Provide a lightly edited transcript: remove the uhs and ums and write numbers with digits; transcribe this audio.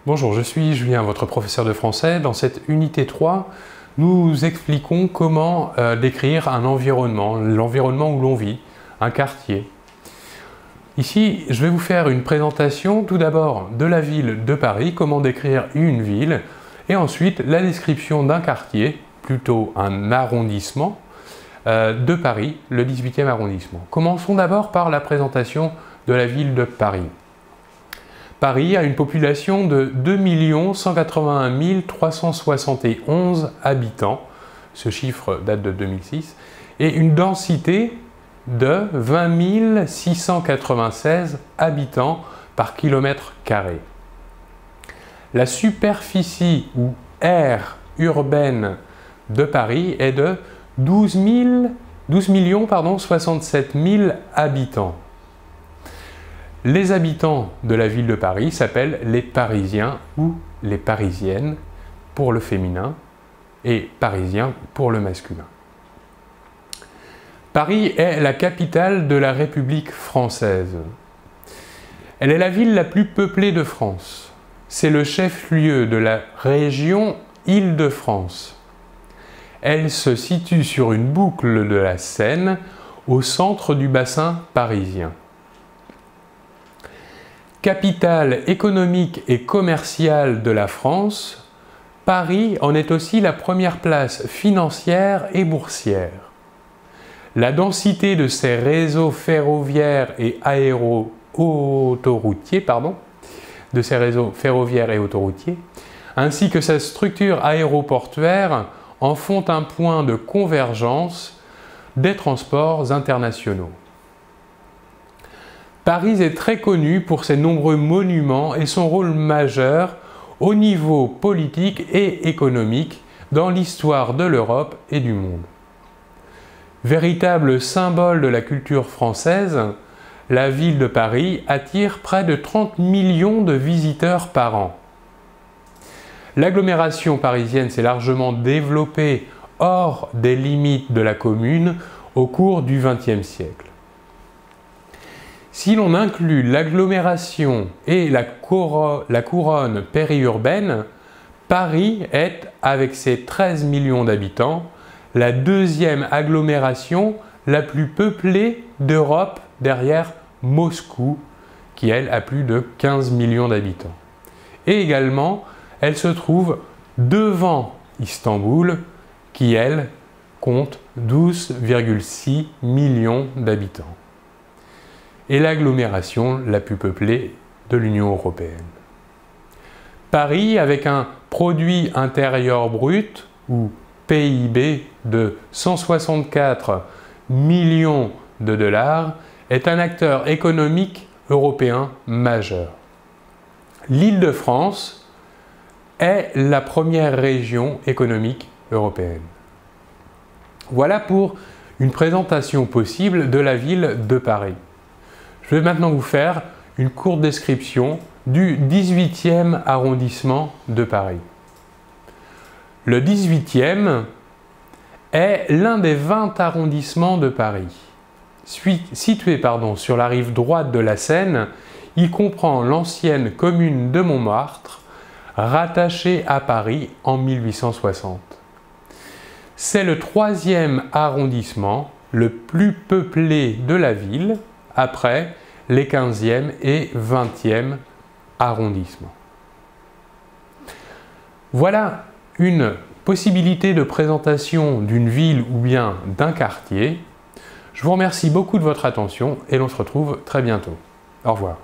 Bonjour, je suis Julien, votre professeur de français. Dans cette unité 3, nous expliquons comment décrire un environnement, l'environnement où l'on vit, un quartier. Ici, je vais vous faire une présentation tout d'abord de la ville de Paris, comment décrire une ville, et ensuite la description d'un quartier, plutôt un arrondissement, de Paris, le 18e arrondissement. Commençons d'abord par la présentation de la ville de Paris. Paris a une population de 2 181 371 habitants, ce chiffre date de 2006, et une densité de 20 696 habitants par kilomètre carré. La superficie ou aire urbaine de Paris est de 12 67 000 habitants. Les habitants de la ville de Paris s'appellent les Parisiens ou les Parisiennes pour le féminin et Parisiens pour le masculin. Paris est la capitale de la République française. Elle est la ville la plus peuplée de France. C'est le chef-lieu de la région Île-de-France. Elle se situe sur une boucle de la Seine au centre du bassin parisien. Capitale économique et commerciale de la France, Paris en est aussi la première place financière et boursière. La densité de ses réseaux ferroviaires et autoroutiers, ainsi que sa structure aéroportuaire en font un point de convergence des transports internationaux. Paris est très connu pour ses nombreux monuments et son rôle majeur au niveau politique et économique dans l'histoire de l'Europe et du monde. Véritable symbole de la culture française, la ville de Paris attire près de 30 millions de visiteurs par an. L'agglomération parisienne s'est largement développée hors des limites de la commune au cours du XXe siècle. Si l'on inclut l'agglomération et la couronne périurbaine, Paris est, avec ses 13 millions d'habitants, la deuxième agglomération la plus peuplée d'Europe derrière Moscou, qui elle a plus de 15 millions d'habitants. Et également, elle se trouve devant Istanbul, qui elle compte 12,6 millions d'habitants. Et l'agglomération la plus peuplée de l'Union européenne. Paris, avec un produit intérieur brut, ou PIB, de 164 millions de dollars, est un acteur économique européen majeur. L'Île-de-France est la première région économique européenne. Voilà pour une présentation possible de la ville de Paris. Je vais maintenant vous faire une courte description du 18e arrondissement de Paris. Le 18e est l'un des 20 arrondissements de Paris. Situé sur la rive droite de la Seine, il comprend l'ancienne commune de Montmartre, rattachée à Paris en 1860. C'est le 3e arrondissement, le plus peuplé de la ville, après les 15e et 20e arrondissements. Voilà une possibilité de présentation d'une ville ou bien d'un quartier. Je vous remercie beaucoup de votre attention et l'on se retrouve très bientôt. Au revoir.